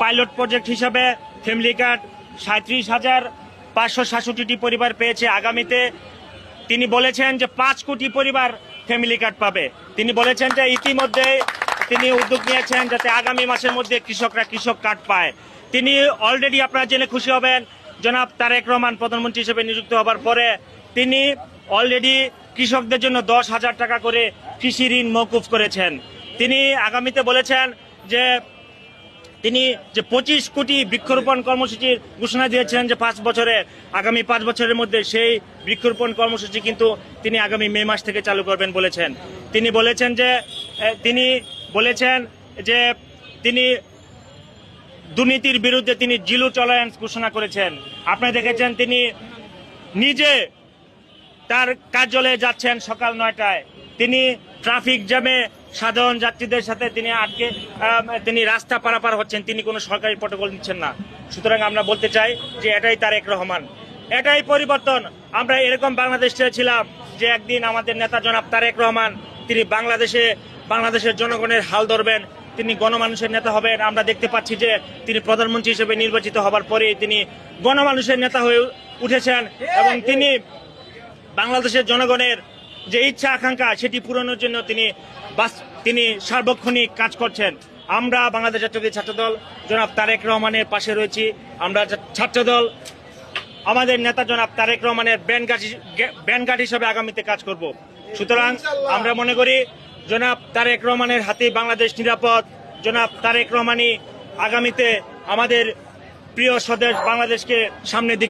Pilot project হিসাবে family card 37,567টি পরিবার পেয়েছে। আগামীতে তিনি বলেছেন যে 5 কোটি পরিবার ফ্যামিলি কার্ড পাবে। তিনি বলেছেন যে ইতিমধ্যে তিনি উদ্যোগ নিয়েছেন যাতে আগামী মাসের মধ্যে কৃষকরা কৃষক কার্ড পায়। তিনি অলরেডি, আপনারা জেনে খুশি হবেন, জনাব তারেক রহমান প্রধানমন্ত্রী হিসেবে নিযুক্ত হবার পরে তিনি অলরেডি কৃষকদের জন্য 10,000 টাকা করে কৃষি ঋণ মওকুফ করেছেন। তিনি আগামীতে বলেছেন যে তিনি 25 কোটি বৃক্ষরোপণ কর্মসূচির ঘোষণা দিয়েছেন যে আগামী 5 বছরের মধ্যে সেই বৃক্ষরোপণ কর্মসূচি কিন্তু তিনি আগামী মে মাস থেকে চালু করবেন বলেছেন। তিনি বলেছেন যে তিনি দুর্নীতির বিরুদ্ধে তিনি জিরো টলারেন্স ঘোষণা করেছেন। আপনারা দেখেছেন তিনি নিজে তার কার্যালয়ে যাচ্ছেন সকাল 9টায়। তিনি ট্রাফিক জ্যামে সাধারণ যাত্রীদের সাথে তিনি রাস্তা পারাপার হচ্ছেন, তিনি কোনো সরকারি প্রটোকল নিচ্ছেন না। সুতরাং আমরা বলতে চাই যে এটাই তারেক রহমান, এটাই পরিবর্তন। আমরা এরকম বাংলাদেশ চেয়েছিলাম যে একদিন আমাদের নেতা জনাব তারেক রহমান তিনি বাংলাদেশের জনগণের হাল ধরবেন, তিনি গণমানুষের নেতা হবেন। আমরা দেখতে পাচ্ছি যে তিনি প্রধানমন্ত্রী হিসেবে নির্বাচিত হবার পরে তিনি গণমানুষের নেতা হয়ে উঠেছেন এবং তিনি বাংলাদেশের জনগণের যে ইচ্ছা আকাঙ্ক্ষা সেটি পূরণের জন্য তিনি সার্বক্ষণিক কাজ করছেন। আমরা বাংলাদেশ জাতীয় ছাত্রদল জনাব তারেক রহমানের পাশে রয়েছি। আমরা ছাত্রদল আমাদের নেতা জনাব তারেক রহমানের ব্যান্ডগার্ড হিসেবে আগামীতে কাজ করব। সুতরাং আমরা মনে করি জনাব তারেক রহমানের হাতে বাংলাদেশ নিরাপদ। জনাব তারেক রহমানই আগামীতে আমাদের প্রিয় স্বদেশ বাংলাদেশকে সামনের দিকে